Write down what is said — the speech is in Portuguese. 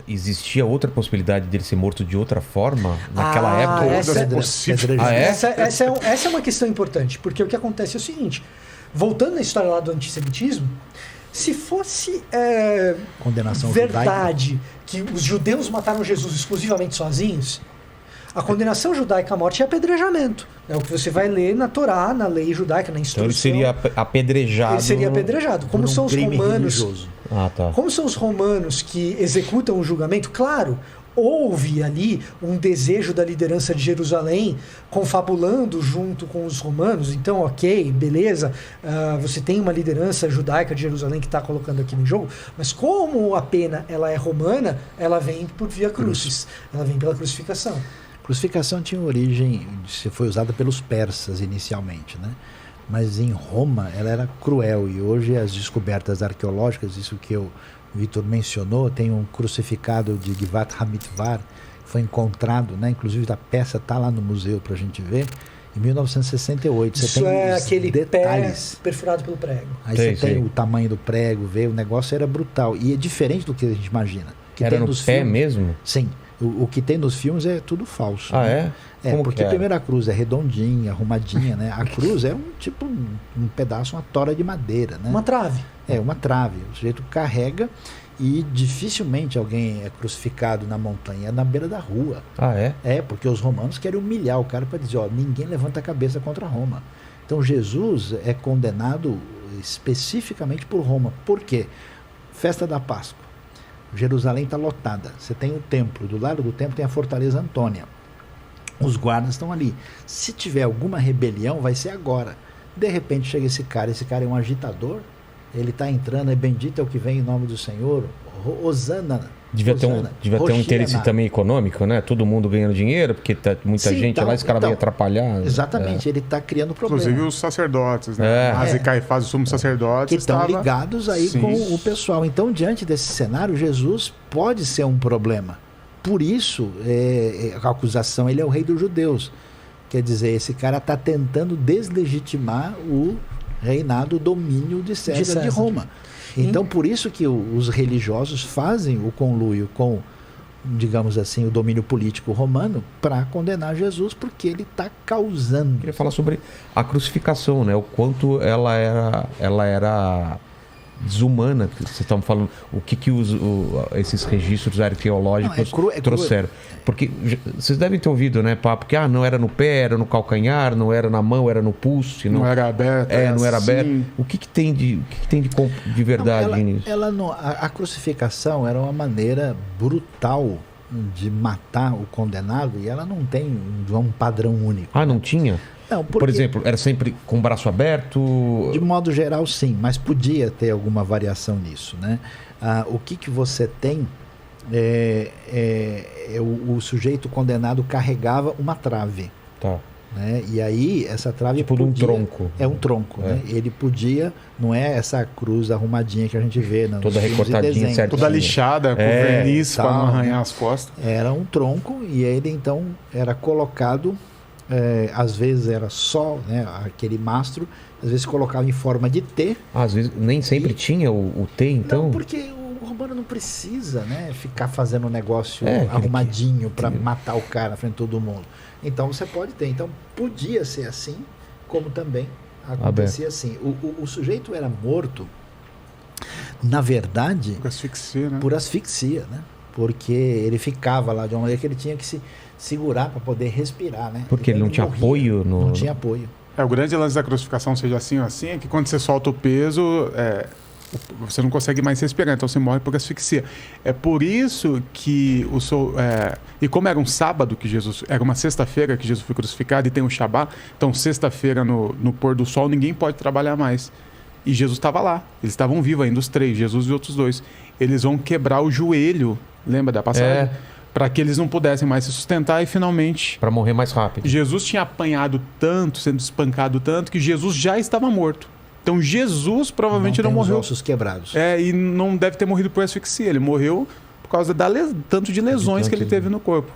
Existia outra possibilidade dele ser morto de outra forma naquela época? Essa é uma questão importante, porque o que acontece é o seguinte, voltando à história lá do antissemitismo, se fosse verdade judaica, que os judeus mataram Jesus exclusivamente sozinhos, a condenação judaica à morte é apedrejamento. É o que você vai ler na Torá, na lei judaica, na instrução. Então ele seria apedrejado. Ele seria apedrejado. Como são os romanos? Religioso. Como são os romanos que executam o julgamento? Claro, houve ali um desejo da liderança de Jerusalém confabulando junto com os romanos. Então, ok, beleza, você tem uma liderança judaica de Jerusalém que está colocando aqui no jogo, mas como a pena ela é romana, ela vem por via crucis, ela vem pela crucificação. Crucificação tinha origem, foi usada pelos persas inicialmente, né? Mas em Roma ela era cruel, e hoje as descobertas arqueológicas, isso que o Vitor mencionou, tem um crucificado de Givat Hamitvar, foi encontrado, né? Inclusive a peça está lá no museu para a gente ver, em 1968. Isso tem aquele detalhes. Pé perfurado pelo prego. Aí você tem o tamanho do prego, vê, o negócio era brutal, e é diferente do que a gente imagina. Que era no pé mesmo? Sim. O que tem nos filmes é tudo falso. Ah, né? Como porque a primeira cruz é redondinha, arrumadinha, né? A cruz é um pedaço, uma tora de madeira, né? Uma trave. É, uma trave. O sujeito carrega, e dificilmente alguém é crucificado na montanha, é na beira da rua. Ah, é? É, porque os romanos querem humilhar o cara para dizer, ninguém levanta a cabeça contra Roma. Então Jesus é condenado especificamente por Roma. Por quê? Festa da Páscoa. Jerusalém está lotada. Você tem o templo, do lado do templo tem a Fortaleza Antônia. Os guardas estão ali. Se tiver alguma rebelião, vai ser agora. De repente chega esse cara é um agitador, ele está entrando, é bendito é o que vem em nome do Senhor, Hosana. Devia ter um interesse também econômico, né? Todo mundo ganhando dinheiro, porque muita gente lá, esse cara vai atrapalhar. Exatamente, ele está criando problema. Inclusive os sacerdotes, né? Mas e Caifás, os sumos sacerdotes, que estão ligados aí com o pessoal. Então, diante desse cenário, Jesus pode ser um problema. Por isso, a acusação, ele é o rei dos judeus. Quer dizer, esse cara está tentando deslegitimar o reinado, o domínio de César de Roma. Então, por isso que os religiosos fazem o conluio com, digamos assim, o domínio político romano para condenar Jesus, porque ele está causando. Eu queria falar sobre a crucificação, né? O quanto ela era desumana, que vocês estavam falando, o que esses registros arqueológicos trouxeram. Porque vocês devem ter ouvido, né, papo, que não era no pé, era no calcanhar, não era na mão, era no pulso. Não era aberto. Não era aberto. O que tem de verdade nisso? A crucificação era uma maneira brutal de matar o condenado, e ela não tem um padrão único. Ah, não tinha? Não, por exemplo, era sempre com o braço aberto? De modo geral, sim, mas podia ter alguma variação nisso, né? O que você tem o sujeito condenado carregava uma trave. Tá. Né? E aí essa trave tipo podia, um tronco. É um tronco, né? Ele podia, não é essa cruz arrumadinha que a gente vê, não, toda recortadinha, certinha. Toda lixada, com verniz para não arranhar as costas. Era um tronco, e ele então era colocado, às vezes era só, né, aquele mastro, às vezes colocava em forma de T. Às vezes nem sempre tinha o T, então? Não, porque o romano não precisa, né, ficar fazendo um negócio arrumadinho para matar o cara na frente de todo mundo. Então você pode ter. Então podia ser assim, como também acontecia assim. O sujeito era morto, na verdade, por asfixia, né? Porque ele ficava lá de uma maneira que ele tinha que se segurar para poder respirar, né? Porque ele não tinha apoio? Não tinha apoio. O grande lance da crucificação, seja assim ou assim, é que quando você solta o peso, você não consegue mais respirar, então você morre por asfixia. É por isso que e como era um sábado que Jesus, era uma sexta-feira que Jesus foi crucificado e tem o Shabá, então sexta-feira no pôr do sol ninguém pode trabalhar mais. E Jesus estava lá, eles estavam vivos ainda, os três, Jesus e outros dois. Eles vão quebrar o joelho, lembra da passagem? Para que eles não pudessem mais se sustentar e finalmente... Para morrer mais rápido. Jesus tinha apanhado tanto, sendo espancado tanto, que Jesus já estava morto. Então Jesus provavelmente não morreu. Os ossos quebrados. E não deve ter morrido por asfixia. Ele morreu por causa tanto de lesões que ele teve no corpo.